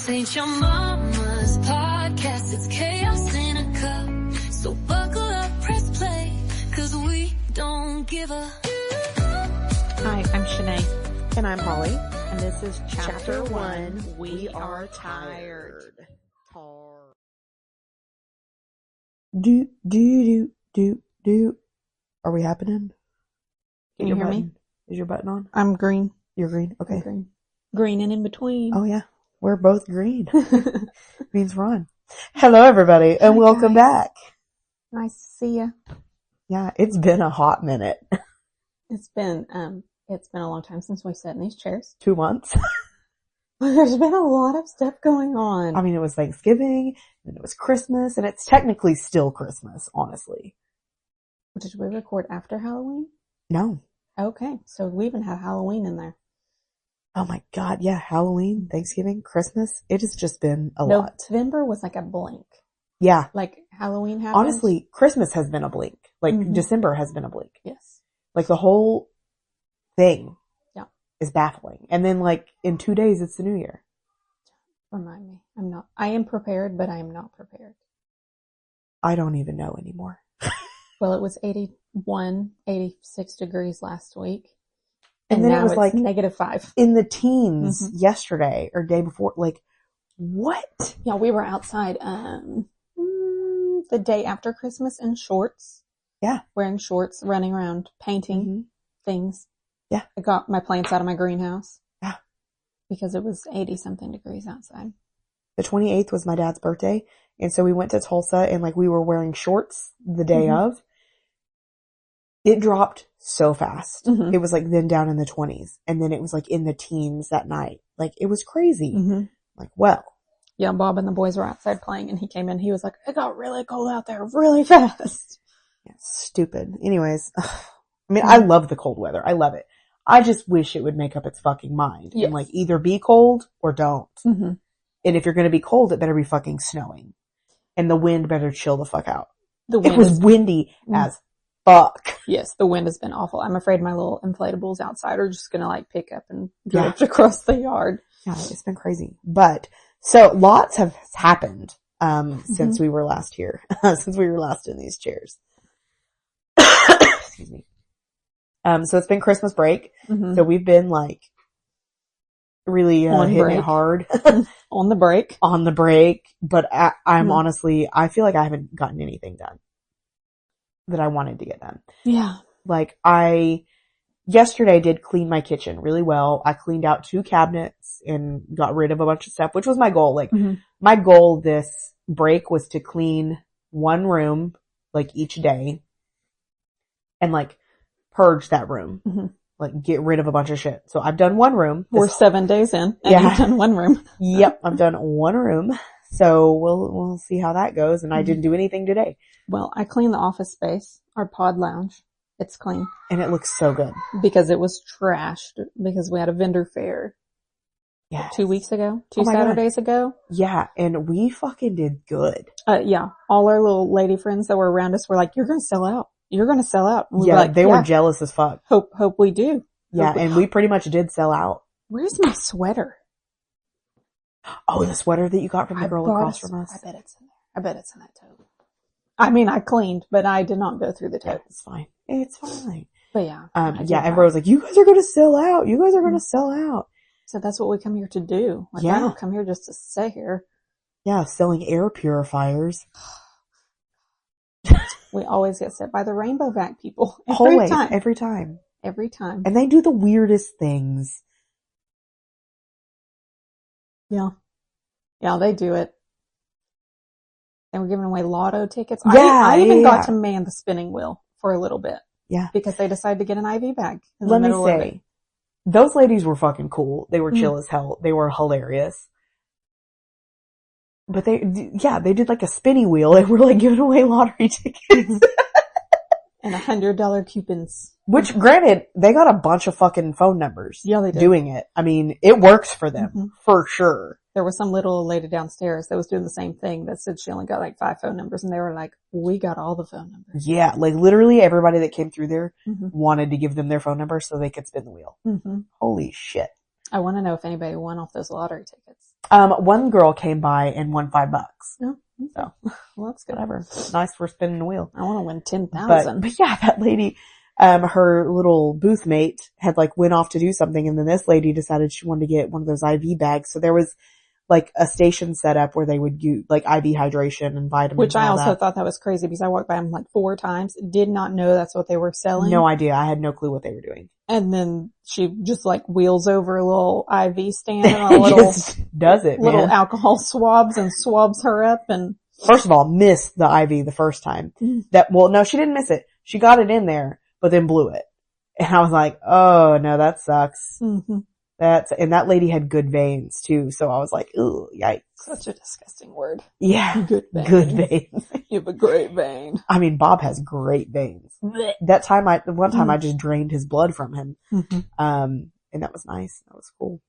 This ain't your mama's podcast, it's chaos in a cup. So buckle up, press play, cause we don't give a... Hi, I'm Shanae. And I'm Holly. And this is Chapter 1, We Are Tired. Do. Are we happening? Can you hear me? Is your button on? I'm green. You're green? Okay. I'm green. Green and in between. Oh yeah. We're both green. Means we're on. Hello everybody and welcome back. Nice to see you. Yeah, it's been a hot minute. It's been a long time since we sat in these chairs. 2 months. There's been a lot of stuff going on. I mean, it was Thanksgiving, and it was Christmas, and it's technically still Christmas, honestly. Did we record after Halloween? No. Okay, so we even had Halloween in there. Oh my god, yeah, Halloween, Thanksgiving, Christmas, it has just been a lot. November was like a blink. Yeah. Like Halloween happened. Honestly, Christmas has been a blink. Like December has been a blink. Yes. Like the whole thing is baffling. And then like in 2 days, it's the new year. Remind me. I am prepared, but I am not prepared. I don't even know anymore. Well, it was 81, 86 degrees last week. And then now it was like -5 in the teens yesterday or day before. Like, what? Yeah, we were outside the day after Christmas in shorts. Yeah. Wearing shorts, running around, painting things. Yeah. I got my plants out of my greenhouse. Yeah. Because it was 80-something degrees outside. The 28th was my dad's birthday. And so we went to Tulsa and like we were wearing shorts the day of. It dropped so fast. It was like then down in the 20s. And then it was like in the teens that night. Like it was crazy. Like, well. Yeah, Bob and the boys were outside playing and he came in. He was like, it got really cold out there really fast. Yeah, stupid. Anyways. I mean, I love the cold weather. I love it. I just wish it would make up its fucking mind. Yes. And like either be cold or don't. And if you're going to be cold, it better be fucking snowing. And the wind better chill the fuck out. It was windy as fuck. Yes, the wind has been awful. I'm afraid my little inflatables outside are just gonna like pick up and drift across the yard. Yeah, it's been crazy. But, so lots have happened, since we were last here. Since we were last in these chairs. Excuse me. So it's been Christmas break. So we've been like, really, hitting it hard. On the break. On the break. But I'm honestly, I feel like I haven't gotten anything done that I wanted to get done. Yeah. Like yesterday did clean my kitchen really well. I cleaned out 2 cabinets and got rid of a bunch of stuff, which was my goal. Like my goal this break was to clean 1 room like each day and like purge that room. Like get rid of a bunch of shit. So I've done 1 room. We're 7 days in and you've done 1 room. Yep. I've done 1 room. So we'll see how that goes. And I didn't do anything today. Well, I cleaned the office space, our pod lounge. It's clean. And it looks so good. Because it was trashed because we had a vendor fair. Yeah. 2 weeks ago? 2 Saturdays ago? Yeah. And we fucking did good. Yeah. All our little lady friends that were around us were like, you're going to sell out. You're going to sell out. And we were like, they were jealous as fuck. Hope we do. Yeah. And we pretty much did sell out. Where's my sweater? Oh, the sweater that you got from the girl across from us. I bet it's in there. I bet it's in that tote. I mean, I cleaned, but I did not go through the tote. Yeah, it's fine. It's fine. But yeah. Everyone was like, you guys are going to sell out. You guys are going to sell out. So that's what we come here to do. Like, I don't come here just to sit here. Yeah, selling air purifiers. We always get set by the rainbow vac people. Every time. And they do the weirdest things. Yeah. Yeah, they do it. They were giving away lotto tickets. Yeah, I even got to man the spinning wheel for a little bit. Yeah. Because they decided to get an IV bag. Let me say, those ladies were fucking cool. They were chill as hell. They were hilarious. But they did like a spinning wheel and were like giving away lottery tickets. And $100 coupons. Which, granted, they got a bunch of fucking phone numbers. Yeah, they did. Doing it. I mean, it works for them. For sure. There was some little lady downstairs that was doing the same thing that said she only got like 5 phone numbers and they were like, we got all the phone numbers. Yeah, like literally everybody that came through there wanted to give them their phone number so they could spin the wheel. Holy shit. I want to know if anybody won off those lottery tickets. One girl came by and won $5. No. So, Well, that's good. whatever. Nice for spinning the wheel. I want to win 10,000. But yeah, that lady, her little booth mate had like went off to do something, and then this lady decided she wanted to get one of those IV bags. So there was like a station set up where they would use like IV hydration and vitamins. Which I and all also that. thought that was crazy because I walked by them like 4 times, did not know that's what they were selling. No idea. I had no clue what they were doing. And then she just like wheels over a little IV stand and a little, Just does it, little man. alcohol swabs and swabs her up and First of all, missed the IV the first time. No, she didn't miss it. She got it in there, but then blew it. And I was like, oh no, that sucks. mm-hmm. And that lady had good veins too. So I was like, ooh, yikes. Such a disgusting word. Yeah. Good veins. Good veins. You have a great vein. I mean, Bob has great veins. One time I just drained his blood from him. Mm-hmm. And that was nice. That was cool.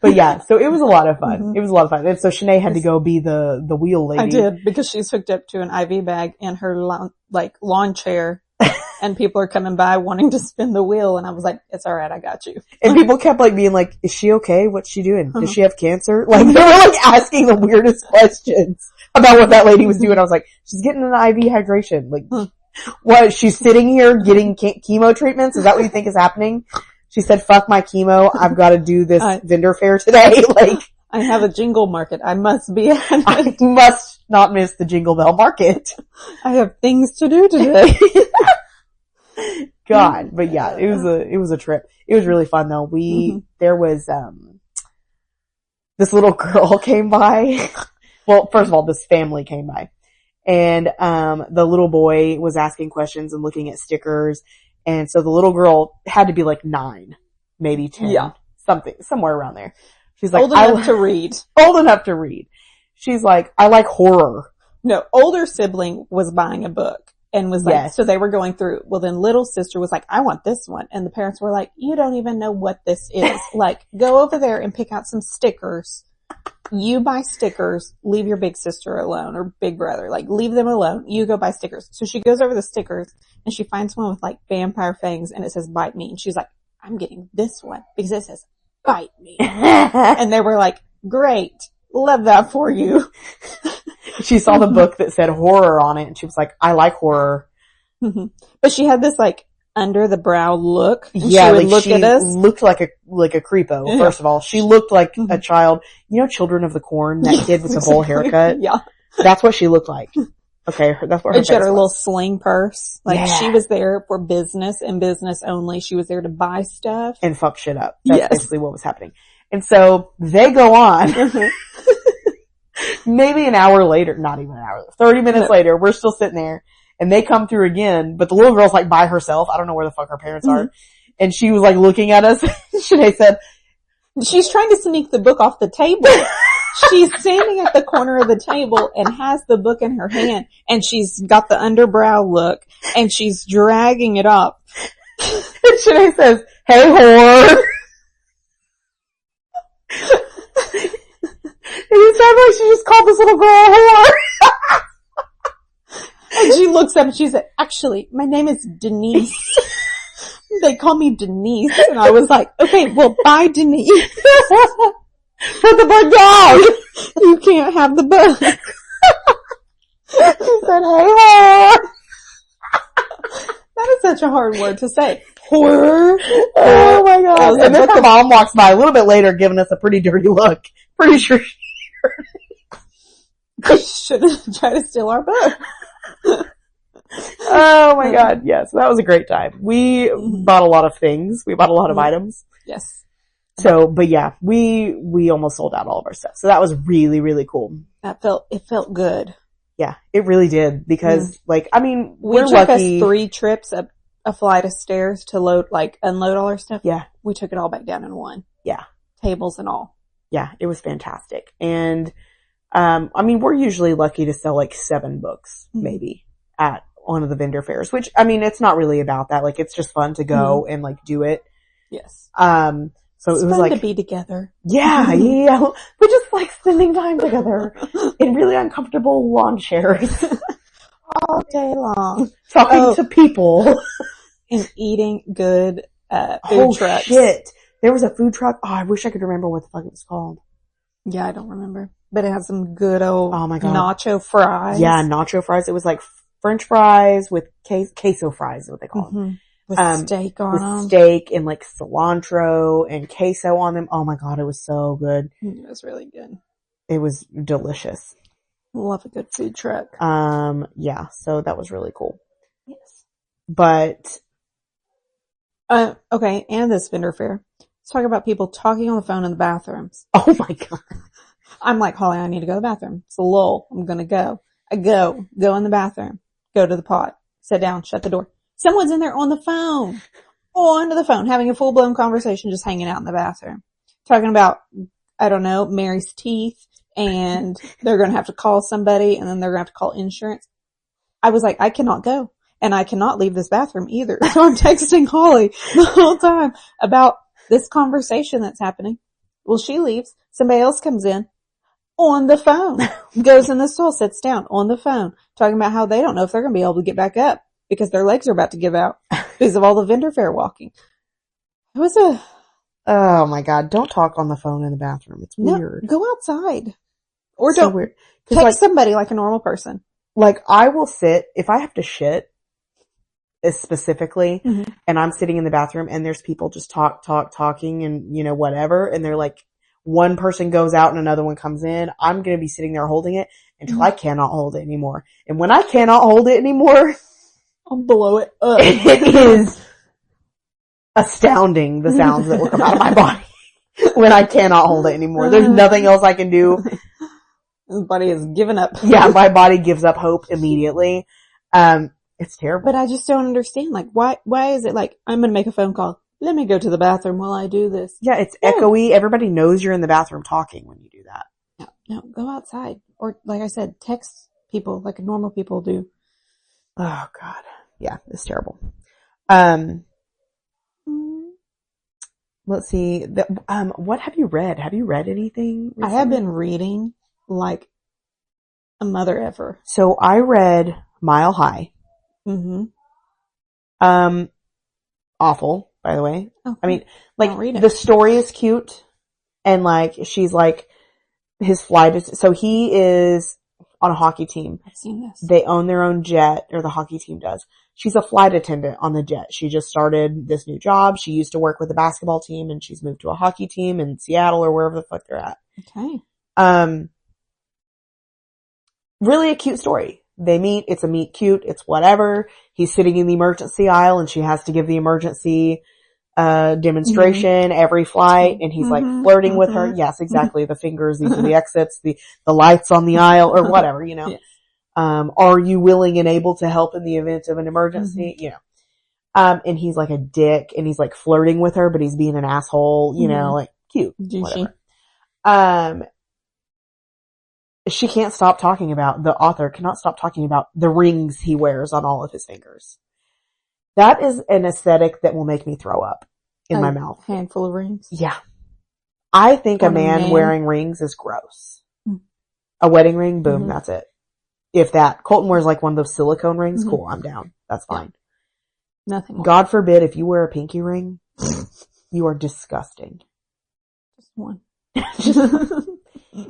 But yeah, so it was a lot of fun. Mm-hmm. It was a lot of fun. And so Shanae had to go be the wheel lady. I did because she's hooked up to an IV bag in her lawn chair and people are coming by wanting to spin the wheel. And I was like, it's all right. I got you. And people kept like being like, is she okay? What's she doing? Does she have cancer? Like they were like asking the weirdest questions about what that lady was doing. I was like, she's getting an IV hydration. Like what? She's sitting here getting chemo treatments. Is that what you think is happening? She said, fuck my chemo. I've got to do this vendor fair today. Like, I have a Jingle market. I must be at it. I must not miss the Jingle Bell market. I have things to do today. God. But yeah, it was a trip. It was really fun though. There was, this little girl came by. Well, first of all, this family came by and, the little boy was asking questions and looking at stickers. And so the little girl had to be like 9, maybe 10, Yeah. somewhere around there. She's like, Old enough to read. Old enough to read. She's like, I like horror. No, older sibling was buying a book and was like, Yes. so they were going through. Well, then little sister was like, I want this one. And the parents were like, you don't even know what this is. Like, go over there and pick out some stickers. You buy stickers, leave your big sister alone or big brother. Like, leave them alone. You go buy stickers. So she goes over the stickers and she finds one with like vampire fangs and it says bite me. And she's like, I'm getting this one because it says bite me. And they were like, great. Love that for you. She saw the book that said horror on it and she was like, I like horror. But she had this like under the brow look. And Yeah, she would like look she at us. looked like a creepo, Yeah. first of all. She looked like a child. You know Children of the Corn, that kid with the bowl haircut? Yeah. That's what she looked like. Okay, that's what her And she had face her was. little sling purse. Like Yeah. she was there for business and business only. She was there to buy stuff. And fuck shit up. That's Yes. basically what was happening. And so they go on. Maybe an hour later, not even an hour, 30 minutes later, we're still sitting there and they come through again, but the little girl's like by herself. I don't know where the fuck her parents are. And she was like looking at us. Shanae said, She's trying to sneak the book off the table. She's standing at the corner of the table and has the book in her hand and she's got the underbrow look and she's dragging it up. and Shanae says, hey whore. And it sounded like she just called this little girl a whore. And she looks up and she said, actually, my name is Denise. They call me Denise. And I was like, okay, well, bye Denise. Put the book down. You can't have the book. She said, hey whore. That is such a hard word to say. Horror. Oh my god. was And a then book her mom walks by a little bit later giving us a pretty dirty look. Pretty sure she They should have tried to steal our book. Oh my god, yes. That was a great time. We bought a lot of things. We bought a lot of items. Yes. So, but yeah, we almost sold out all of our stuff. So that was really, really cool. It felt good. Yeah, it really did because like, I mean, We we're took lucky. us 3 trips up a flight of stairs to unload all our stuff. Yeah. We took it all back down in one. Yeah. Tables and all. Yeah, it was fantastic. And, I mean, we're usually lucky to sell like 7 books, maybe, at one of the vendor fairs, which, I mean, it's not really about that. Like, it's just fun to go and like do it. Yes. So It's it was fun like, to be together. yeah, we just like spending time together in really uncomfortable lawn chairs, All day long. talking to people. And eating good, food Oh trucks. shit. There was a food truck. Oh, I wish I could remember what the fuck it was called. Yeah, I don't remember. But it had some good old Oh my God. nacho fries. Yeah, nacho fries. It was like French fries with queso fries is what they call them. With steak on with them. steak and like cilantro and queso on them. Oh my God, it was so good. It was really good. It was delicious. Love a good food truck. Yeah, so that was really cool. Yes. But, okay, and this vendor fair. Let's talk about people talking on the phone in the bathrooms. oh my God. I'm like, Holly, I need to go to the bathroom. It's a lull. I'm gonna go. I go in the bathroom, go to the pot, sit down, shut the door. Someone's in there on the phone, having a full-blown conversation, just hanging out in the bathroom. Talking about, I don't know, Mary's teeth, and they're going to have to call somebody, and then they're going to have to call insurance. I was like, I cannot go, and I cannot leave this bathroom either. So I'm texting Holly the whole time about this conversation that's happening. Well, she leaves. Somebody else comes in on the phone, goes in the stall, sits down on the phone, talking about how they don't know if they're going to be able to get back up because their legs are about to give out because of all the vendor fair walking. It was oh my God. Don't talk on the phone in the bathroom. It's weird. Go outside. Or so don't weird. text Like, somebody like a normal person. like I will sit, if I have to shit specifically, and I'm sitting in the bathroom and there's people just talking and, you know, whatever. And they're like, one person goes out and another one comes in. I'm going to be sitting there holding it until I cannot hold it anymore. And when I cannot hold it anymore, I'll blow it up. it is astounding the sounds that will come out of my body when I cannot hold it anymore. There's nothing else I can do. His body has given up. Yeah, my body gives up hope immediately. It's terrible. But I just don't understand. Like, why is it like, I'm going to make a phone call. Let me go to the bathroom while I do this. Yeah, it's echoey. Everybody knows you're in the bathroom talking when you do that. No, go outside. Or, like I said, text people like normal people do. Oh God. Yeah, it's terrible. Let's see. What have you read? Have you read anything recently? I have been reading like a mother ever. So I read Mile High. Awful, by the way. Okay. I mean, like, read it. the story is cute, and like, she's like, his flight is, so he is on a hockey team. I've seen this. They own their own jet, or the hockey team does. She's a flight attendant on the jet. She just started this new job. She used to work with the basketball team, and she's moved to a hockey team in Seattle or wherever the fuck they're at. Okay. Really a cute story. They meet, it's a meet cute, it's whatever. He's sitting in the emergency aisle and she has to give the emergency demonstration every flight, and he's like flirting with her. Yes, exactly. The fingers, these are the exits, the lights on the aisle or whatever, you know. Yes. Are you willing and able to help in the event of an emergency? You know. And he's like a dick and he's like flirting with her, but he's being an asshole, you know, like cute. Douchey. Whatever. She can't stop talking about, the author cannot stop talking about the rings he wears on all of his fingers. That is an aesthetic that will make me throw up in my mouth. Handful of rings. Yeah. I think a man wearing rings is gross. A wedding ring, boom, that's it. If that, Colton wears like one of those silicone rings, cool, I'm down. That's fine. Nothing more. God forbid if you wear a pinky ring, you are disgusting. Just one.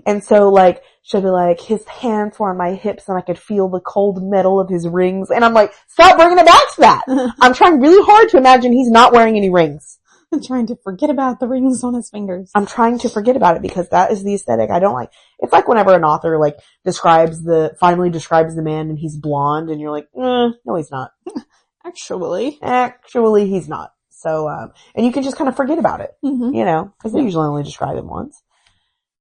And so like, she'll be like, his hands were on my hips and I could feel the cold metal of his rings. And I'm like, stop bringing it back to that. I'm trying really hard to imagine he's not wearing any rings. I'm trying to forget about the rings on his fingers. I'm trying to forget about it because that is the aesthetic I don't like. It's like whenever an author like finally describes the man and he's blonde and you're like, no, he's not. Actually, he's not. So, and you can just kind of forget about it, you know, cause they usually only describe him once.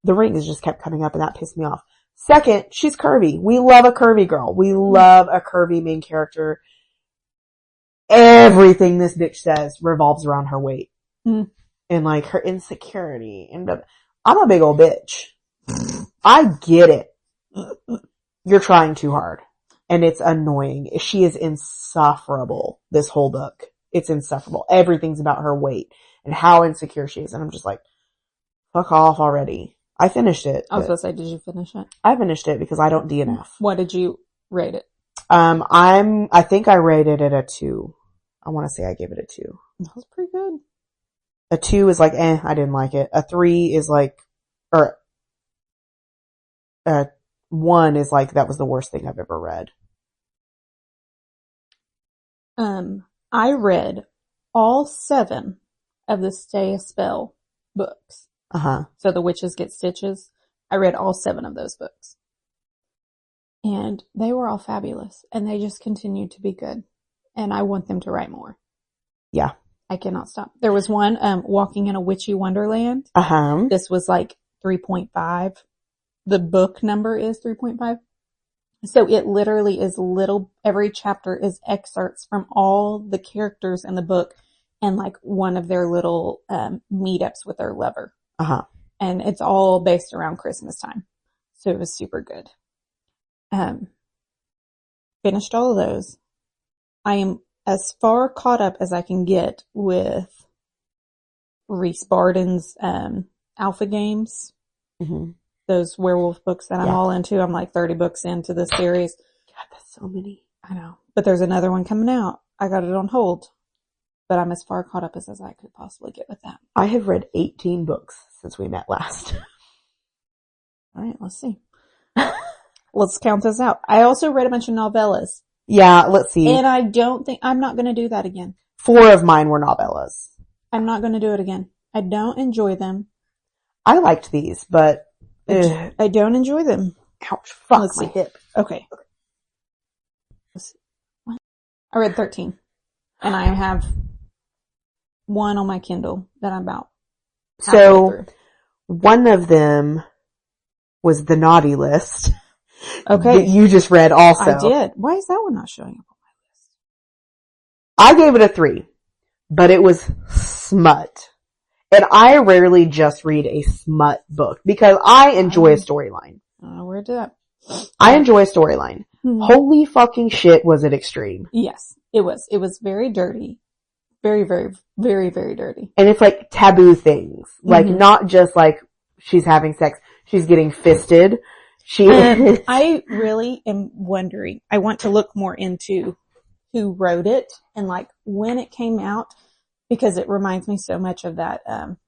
The rings just kept coming up and that pissed me off. Second, she's curvy. We love a curvy girl. We love a curvy main character. Everything this bitch says revolves around her weight. And like her insecurity. And I'm a big old bitch. I get it. You're trying too hard. And it's annoying. She is insufferable, this whole book. It's insufferable. Everything's about her weight and how insecure she is. And I'm just like, fuck off already. I finished it. I was going to say, did you finish it? I finished it because I don't DNF. What did you rate it? I think I rated it a 2. I want to say I gave it a 2. That was pretty good. A 2 is like, I didn't like it. A 3 is like, or a 1 is like, that was the worst thing I've ever read. I read all 7 of the Stay a Spell books. So the Witches Get Stitches. I read all 7 of those books. And they were all fabulous. And they just continued to be good. And I want them to write more. Yeah. I cannot stop. There was one, Walking in a Witchy Wonderland. This was like 3.5. The book number is 3.5. So it literally is every chapter is excerpts from all the characters in the book and like one of their little, meetups with their lover. And it's all based around Christmas time. So it was super good. Finished all of those. I am as far caught up as I can get with Reese Barden's, Alpha Games. Those werewolf books that I'm all into. I'm like 30 books into this series. God, that's so many. I know. But there's another one coming out. I got it on hold. But I'm as far caught up as I could possibly get with that. I have read 18 books since we met last. All right, let's see. Let's count this out. I also read a bunch of novellas. Yeah, let's see. And I'm not going to do that again. 4 of mine were novellas. I'm not going to do it again. I don't enjoy them. I liked these, but I don't enjoy them. Ouch. Fuck Let's my see. hip. Okay. Let's see. What? I read 13. And I have one on my Kindle that I'm about halfway through. One of them was The Naughty List. Okay. That you just read also. I did. Why is that one not showing up on I gave it a 3, but it was smut. And I rarely just read a smut book because I enjoy a storyline. I don't know where to do that. I enjoy a storyline. Holy fucking shit, was it extreme. Yes, it was. It was very dirty. Very, very, very, very dirty. And it's like taboo things. Like not just like she's having sex. She's getting fisted. I really am wondering. I want to look more into who wrote it and like when it came out because it reminds me so much of that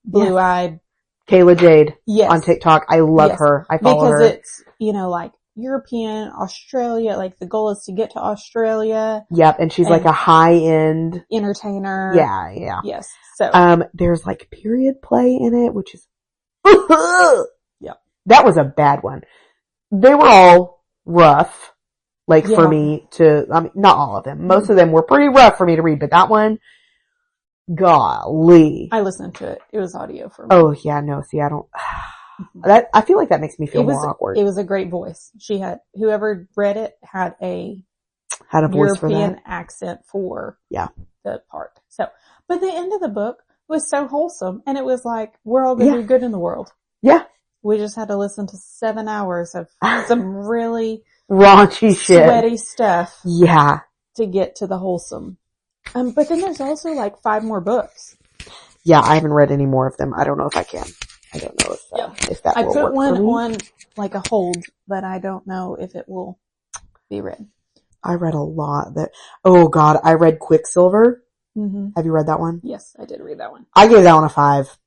blue-eyed Kayla Jade on TikTok. I love her. I follow her. Because it's, like European, Australia, like the goal is to get to Australia. Yep, and she's like a high-end entertainer. Yeah. Yes. So there's like period play in it, which is yeah. That was a bad one. They were all rough, for me to, not all of them. Most of them were pretty rough for me to read, but that one, golly. I listened to it. It was audio for me. Oh yeah, no, see, I don't, I feel like that makes me feel more awkward. It was a great voice. Whoever read it had a voice European for that accent for the part. So, but the end of the book was so wholesome and it was like, we're all going to do good in the world. Yeah. We just had to listen to 7 hours of some really raunchy shit, sweaty stuff. Yeah. To get to the wholesome. But then there's also like 5 more books. Yeah, I haven't read any more of them. I don't know if I can. I don't know if that will work. I put one on like a hold, but I don't know if it will be read. I read a lot oh god, I read Quicksilver. Have you read that one? Yes, I did read that one. I gave that one a 5.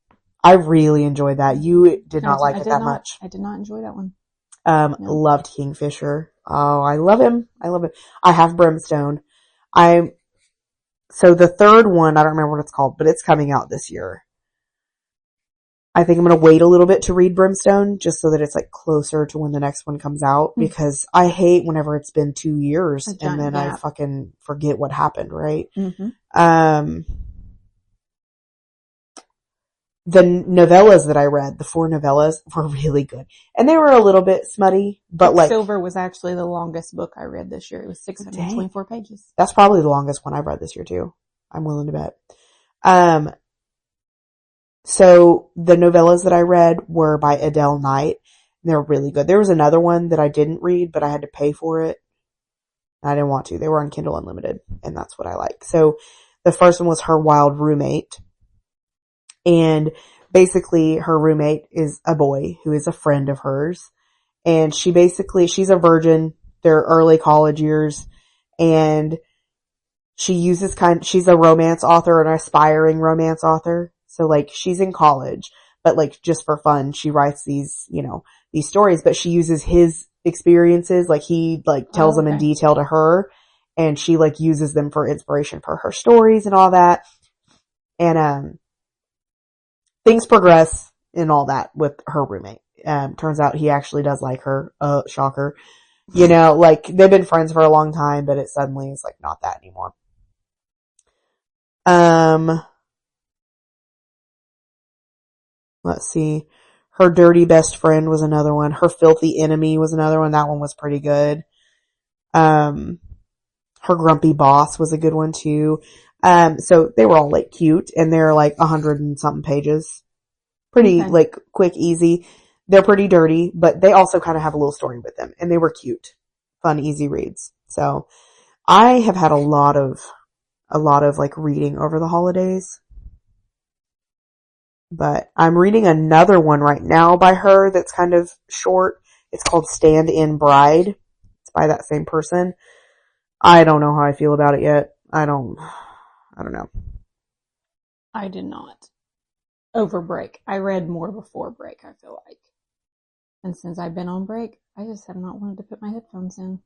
I really enjoyed that. You did not like it that much. I did not enjoy that one. No. Loved Kingfisher. Oh, I love him. I have Brimstone. So the third one, I don't remember what it's called, but it's coming out this year. I think I'm going to wait a little bit to read Brimstone just so that it's like closer to when the next one comes out because I hate whenever it's been 2 years and then I fucking forget what happened, right? The novellas that I read, the 4 novellas were really good. And they were a little bit smutty, but Silver was actually the longest book I read this year. It was 624 pages. That's probably the longest one I've read this year too. I'm willing to bet. So the novellas that I read were by Adele Knight. And they're really good. There was another one that I didn't read, but I had to pay for it. I didn't want to. They were on Kindle Unlimited, and that's what I like. So the first one was Her Wild Roommate. And basically her roommate is a boy who is a friend of hers. And she's a virgin. They're early college years. And she uses she's a romance author, an aspiring romance author. So like she's in college, but like just for fun, she writes these, these stories, but she uses his experiences. Like he like tells them in detail to her, and she like uses them for inspiration for her stories and all that. And, things progress and all that with her roommate. Turns out he actually does like her. Shocker. Like they've been friends for a long time, but it suddenly is like not that anymore. Let's see. Her dirty best friend was another one. Her filthy enemy was another one. That one was pretty good. Her grumpy boss was a good one too. So they were all like cute, and they're like 100 and something pages. Pretty like quick, easy. They're pretty dirty, but they also kind of have a little story with them, and they were cute, fun, easy reads. So I have had a lot of like reading over the holidays, but I'm reading another one right now by her that's kind of short. It's called Stand In Bride. It's by that same person. I don't know how I feel about it yet. I don't know. I did not. Over break. I read more before break, I feel like. And since I've been on break, I just have not wanted to put my headphones in.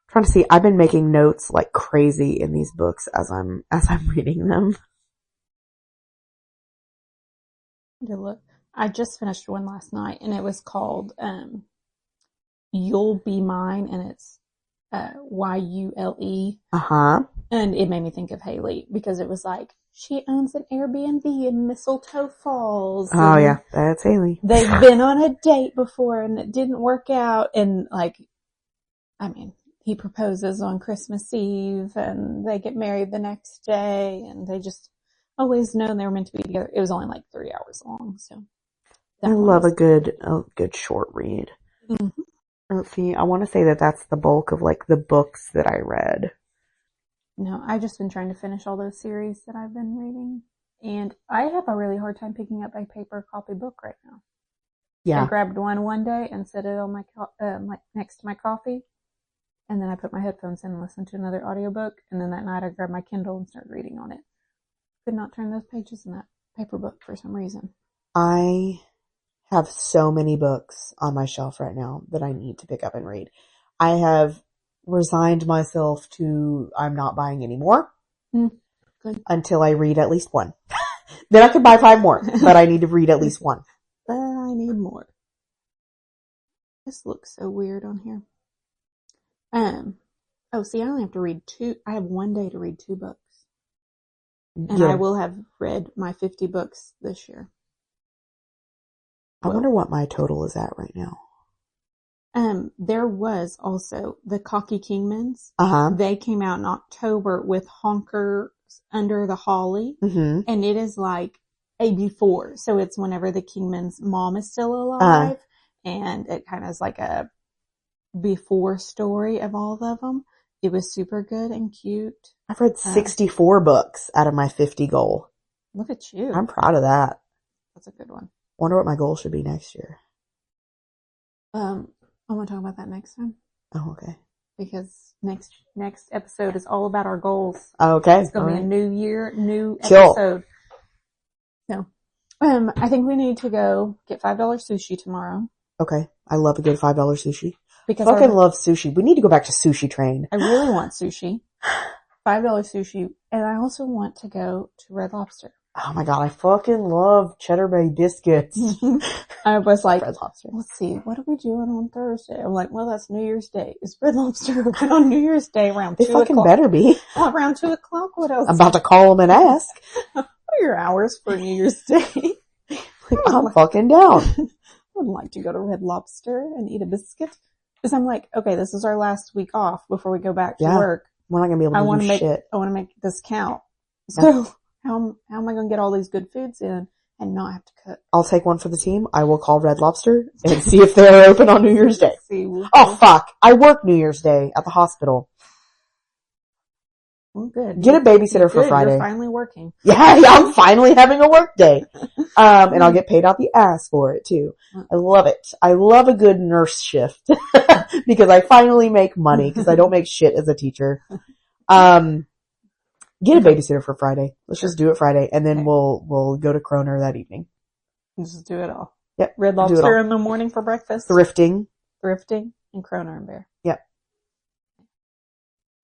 Trying to see, I've been making notes like crazy in these books as I'm reading them. Look, I just finished one last night, and it was called You'll Be Mine, and it's Yule. And it made me think of Haley, because it was like, she owns an Airbnb in Mistletoe Falls. Oh yeah, that's Haley. They've been on a date before and it didn't work out, and like, I mean, he proposes on Christmas Eve and they get married the next day, and they just always known they were meant to be together. It was only like 3 hours long, so. I love a good short read. Mm-hmm. Let's see, I want to say that that's the bulk of like the books that I read. No, I've just been trying to finish all those series that I've been reading. And I have a really hard time picking up a paper copy book right now. Yeah. I grabbed one day and set it on my next to my coffee. And then I put my headphones in and listened to another audiobook. And then that night I grabbed my Kindle and started reading on it. Could not turn those pages in that paper book for some reason. I have so many books on my shelf right now that I need to pick up and read. I have resigned myself to I'm not buying any more until I read at least one. Then I could buy 5 more, but I need to read at least one. But I need more. This looks so weird on here. See, I only have to read 2. I have 1 day to read 2 books. And I will have read my 50 books this year. I wonder what my total is at right now. There was also the Cocky Kingmans. They came out in October with Honkers Under the Holly. Mm-hmm. And it is like a before. So it's whenever the Kingman's mom is still alive. And it kind of is like a before story of all of them. It was super good and cute. I've read 64 books out of my 50 goal. Look at you. I'm proud of that. That's a good one. Wonder what my goal should be next year. I want to talk about that next time. Oh, okay. Because next episode is all about our goals. Okay. It's going to be a new year, new episode. So, I think we need to go get $5 sushi tomorrow. Okay. I love a good $5 sushi. Because I fucking love sushi. We need to go back to Sushi Train. I really want sushi. $5 sushi. And I also want to go to Red Lobster. Oh my god, I fucking love Cheddar Bay biscuits. I was like, Red Lobster. Let's see, what are we doing on Thursday? I'm like, well, that's New Year's Day. Is Red Lobster open on New Year's Day around 2 o'clock? They fucking better be. Around 2 o'clock? What else? I'm about to call them and ask. What are your hours for New Year's Day? I'm fucking down. I would like to go to Red Lobster and eat a biscuit. Because I'm like, okay, this is our last week off before we go back to work. We're not going to be able to do shit. I want to make this count. So how am I going to get all these good foods in and not have to cook? I'll take one for the team. I will call Red Lobster and see if they're open on New Year's Day. Oh fuck. I work New Year's Day at the hospital. Well, good. Get a babysitter for Friday. You're finally working. Yeah, I'm finally having a work day. And I'll get paid out the ass for it too. I love it. I love a good nurse shift because I finally make money because I don't make shit as a teacher. Get a babysitter for Friday. Let's just do it Friday, and then we'll go to Kroner that evening. Just do it all. Yep. Red Lobster in the morning for breakfast. Thrifting, and Kroner and Bear. Yep.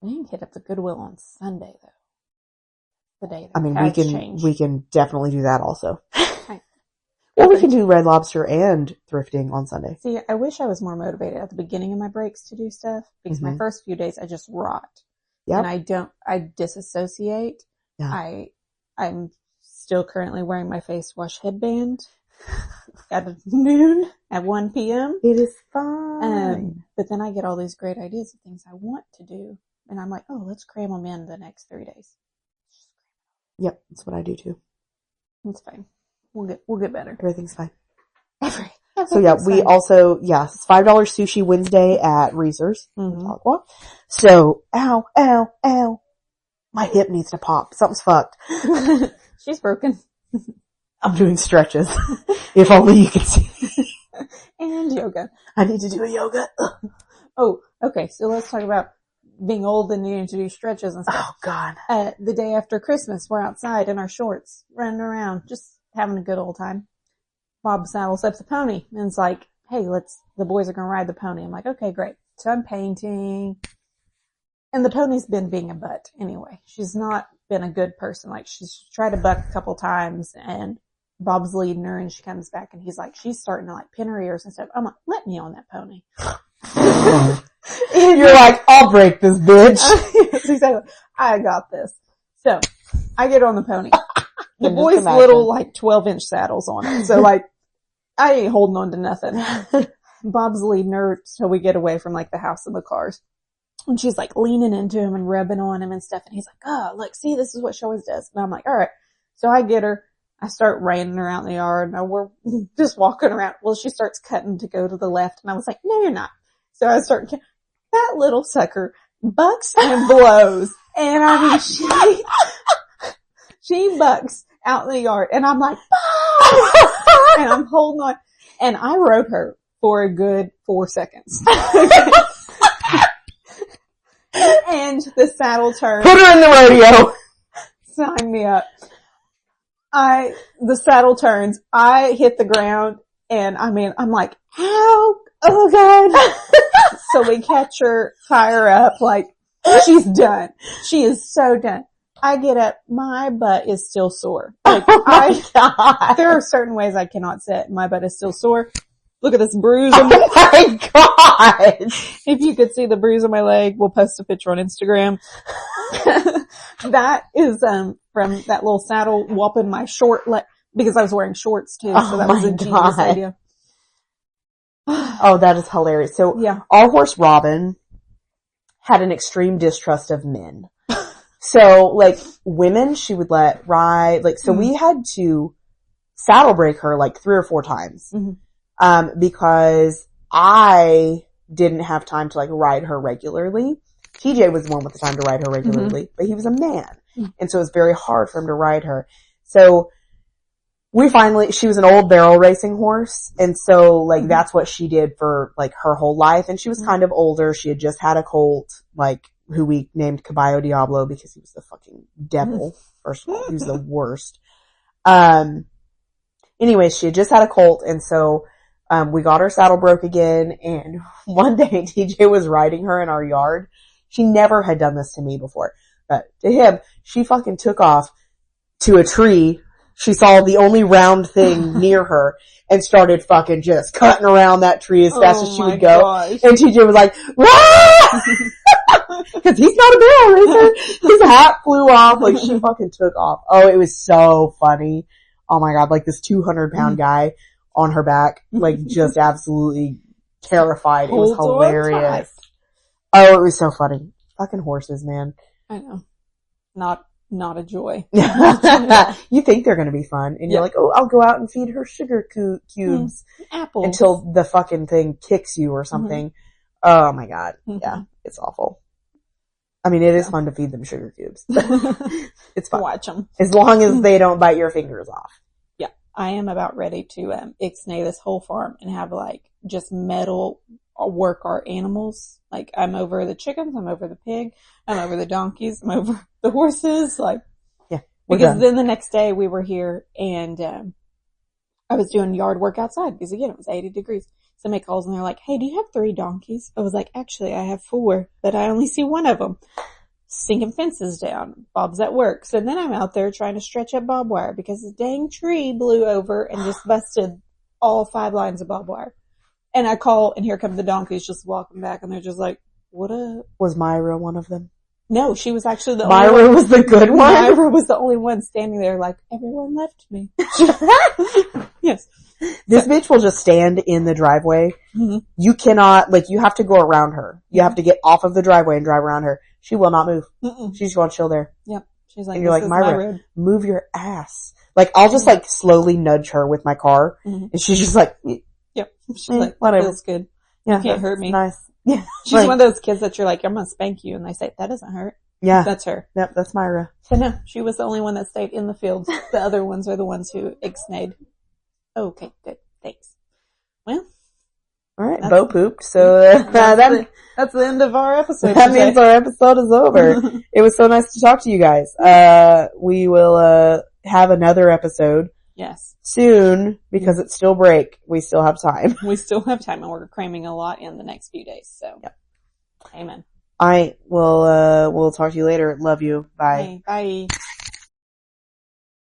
We can hit up the Goodwill on Sunday though. The day I mean, change. we can definitely do that also. Okay. Or we can do Red Lobster and thrifting on Sunday. See, I wish I was more motivated at the beginning of my breaks to do stuff because my first few days I just rot. Yep. And I disassociate. Yeah. I'm still currently wearing my face wash headband at noon at 1 p.m. It is fine. But then I get all these great ideas of things I want to do. And I'm like, oh, let's cram them in the next 3 days. Yep. That's what I do too. It's fine. We'll get better. Everything's fine. So yeah, we also, it's $5 sushi Wednesday at Reese's. Mm-hmm. So, ow. My hip needs to pop. Something's fucked. She's broken. I'm doing stretches. If only you could see. And yoga. I need to do a yoga. Oh, okay. So let's talk about being old and needing to do stretches and stuff. Oh God. The day after Christmas, we're outside in our shorts, running around, just having a good old time. Bob saddles up the pony and it's like, hey, the boys are going to ride the pony. I'm like, okay, great. So I'm painting. And the pony's been being a butt anyway. She's not been a good person. Like she's tried to buck a couple times and Bob's leading her and she comes back and he's like, she's starting to like pin her ears and stuff. I'm like, let me on that pony. You're like, I'll break this bitch. Yes, exactly. I got this. So I get on the pony. The boy's little like 12-inch saddles on it. So like, I ain't holding on to nothing. Bob's leading her till we get away from like the house and the cars. And she's like leaning into him and rubbing on him and stuff. And he's like, oh, look, see, this is what she always does. And I'm like, all right. So I get her. I start reining her out in the yard and we're just walking around. Well, she starts cutting to go to the left. And I was like, no, you're not. So I start, that little sucker bucks and blows. And I mean, she bucks out in the yard and I'm like, ah! And I'm holding on and I rode her for a good 4 seconds. And the saddle turned. Put her in the rodeo. Sign me up. The saddle turns. I hit the ground and I mean, I'm like, ow, oh God. So we catch her, tie her up, like, she's done. She is so done. I get up, my butt is still sore. Like, God. There are certain ways I cannot sit. My butt is still sore. Look at this bruise on Oh my God. If you could see the bruise on my leg, we'll post a picture on Instagram. That is, from that little saddle whopping my short leg, because I was wearing shorts too, so that was a genius idea. Oh, that is hilarious. So, yeah. Our horse Robin had an extreme distrust of men. So, like, women she would let ride, like, so we had to saddle break her like 3 or 4 times. Because I didn't have time to like ride her regularly. TJ was the one with the time to ride her regularly, but he was a man. And so it was very hard for him to ride her. So she was an old barrel racing horse. And so like that's what she did for like her whole life. And she was kind of older. She had just had a colt, like who we named Caballo Diablo because he was the fucking devil. First of all, he was the worst. Anyways, she had just had a colt. And so we got her saddle broke again, and one day TJ was riding her in our yard. She never had done this to me before, but to him, she fucking took off to a tree. She saw the only round thing near her and started fucking just cutting around that tree as fast as she would go. Gosh. And TJ was like, because he's not a barrel racer. His hat flew off, like she fucking took off. Oh, it was so funny. Oh my God, like this 200-pound guy on her back, like just absolutely terrified. It was hilarious. Oh, it was so funny. Fucking horses, man. I know. Not a joy. You think they're gonna be fun, and you're like, oh, I'll go out and feed her sugar cubes. Apples. Until the fucking thing kicks you or something. Oh my God. Yeah, it's awful. I mean, it is fun to feed them sugar cubes. It's fun. Watch them. As long as they don't bite your fingers off. I am about ready to ixnay this whole farm and have like just metal work our animals. Like, I'm over the chickens, I'm over the pig, I'm over the donkeys, I'm over the horses. Like, Yeah. because then the next day we were here and, I was doing yard work outside because again, it was 80 degrees. Somebody calls and they're like, hey, do you have 3 donkeys? I was like, actually, I have 4, but I only see one of them. Sinking fences down. Bob's at work. So then I'm out there trying to stretch up barbed wire because the dang tree blew over and just busted all 5 lines of barbed wire. And I call and here come the donkeys just walking back and they're just like, what up? Was Myra one of them? No, she was actually the Myra only one. was the good one? Myra was the only one standing there like, everyone left me. Yes. This bitch will just stand in the driveway. Mm-hmm. You cannot, like, you have to go around her. You have to get off of the driveway and drive around her. She will not move. Mm-mm. She's going to chill there. Yep. She's like, And you're like, my Myra, road. move your ass. Like, I'll just like slowly nudge her with my car. Mm-hmm. And she's just like, Yep. She's like, whatever. feels good. Yeah, Can't hurt me. Nice. Yeah. She's Like, one of those kids that you're like, I'm gonna spank you. And they say, that doesn't hurt. yeah. That's her. Yep, that's Myra. So no, she was the only one that stayed in the fields. The other ones are the ones who ixnayed. Okay, good. Thanks. Well, All right, That's- Bo pooped. So that's the end of our episode. that means our episode is over. It was so nice to talk to you guys. We will have another episode Yes. soon because it's still break. We still have time. We still have time and we're cramming a lot in the next few days. So, Yep. Amen. I will we'll talk to you later. Love you. Bye. Bye. Bye.